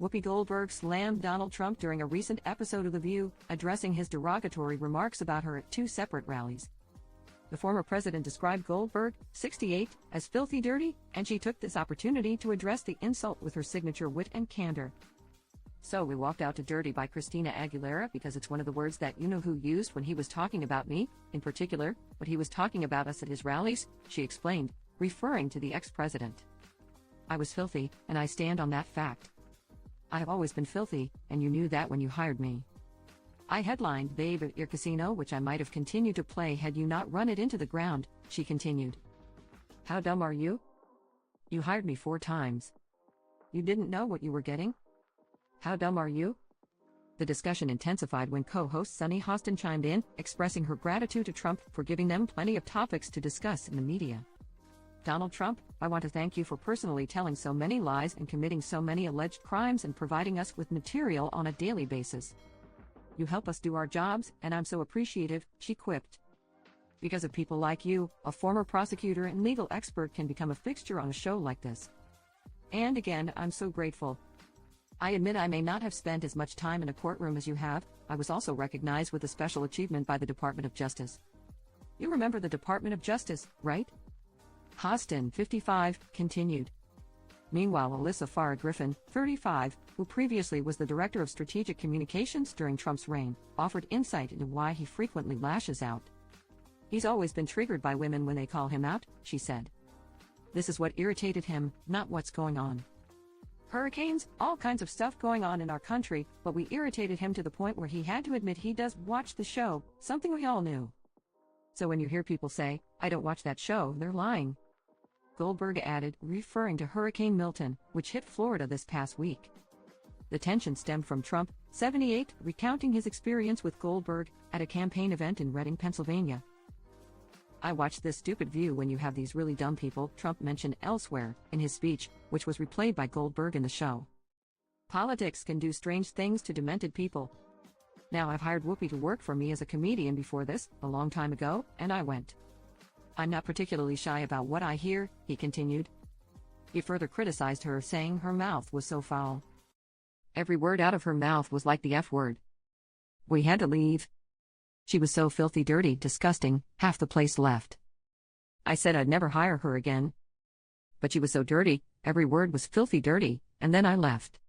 Whoopi Goldberg slammed Donald Trump during a recent episode of The View, addressing his derogatory remarks about her at two separate rallies. The former president described Goldberg, 68, as filthy dirty, and she took this opportunity to address the insult with her signature wit and candor. "So we walked out to Dirty by Christina Aguilera because it's one of the words that you-know-who used when he was talking about me, in particular, but he was talking about us at his rallies," she explained, referring to the ex-president. "I was filthy, and I stand on that fact. I have always been filthy, and you knew that when you hired me. I headlined Babe at your casino, which I might have continued to play had you not run it into the ground," she continued. "How dumb are you? You hired me 4 times. You didn't know what you were getting? How dumb are you?" The discussion intensified when co-host Sunny Hostin chimed in, expressing her gratitude to Trump for giving them plenty of topics to discuss in the media. "Donald Trump, I want to thank you for personally telling so many lies and committing so many alleged crimes and providing us with material on a daily basis. You help us do our jobs, and I'm so appreciative," she quipped. "Because of people like you, a former prosecutor and legal expert can become a fixture on a show like this. And again, I'm so grateful. I admit I may not have spent as much time in a courtroom as you have. I was also recognized with a special achievement by the Department of Justice." You remember the Department of Justice, right? Hostin, 55, continued. Meanwhile, Alyssa Farah Griffin, 35, who previously was the director of strategic communications during Trump's reign, offered insight into why he frequently lashes out. "He's always been triggered by women when they call him out," she said. "This is what irritated him, not what's going on. Hurricanes, all kinds of stuff going on in our country, but we irritated him to the point where he had to admit he does watch the show, something we all knew. So when you hear people say, 'I don't watch that show,' they're lying." Goldberg added, referring to Hurricane Milton, which hit Florida this past week. The tension stemmed from Trump, 78, recounting his experience with Goldberg at a campaign event in Reading, Pennsylvania. "I watch this stupid View when you have these really dumb people," Trump mentioned elsewhere in his speech, which was replayed by Goldberg in the show. "Politics can do strange things to demented people. Now I've hired Whoopi to work for me as a comedian before this, a long time ago, and I went. I'm not particularly shy about what I hear," he continued. He further criticized her, saying her mouth was so foul. "Every word out of her mouth was like the F word. We had to leave. She was so filthy dirty, disgusting, half the place left. I said I'd never hire her again. But she was so dirty, every word was filthy dirty, and then I left."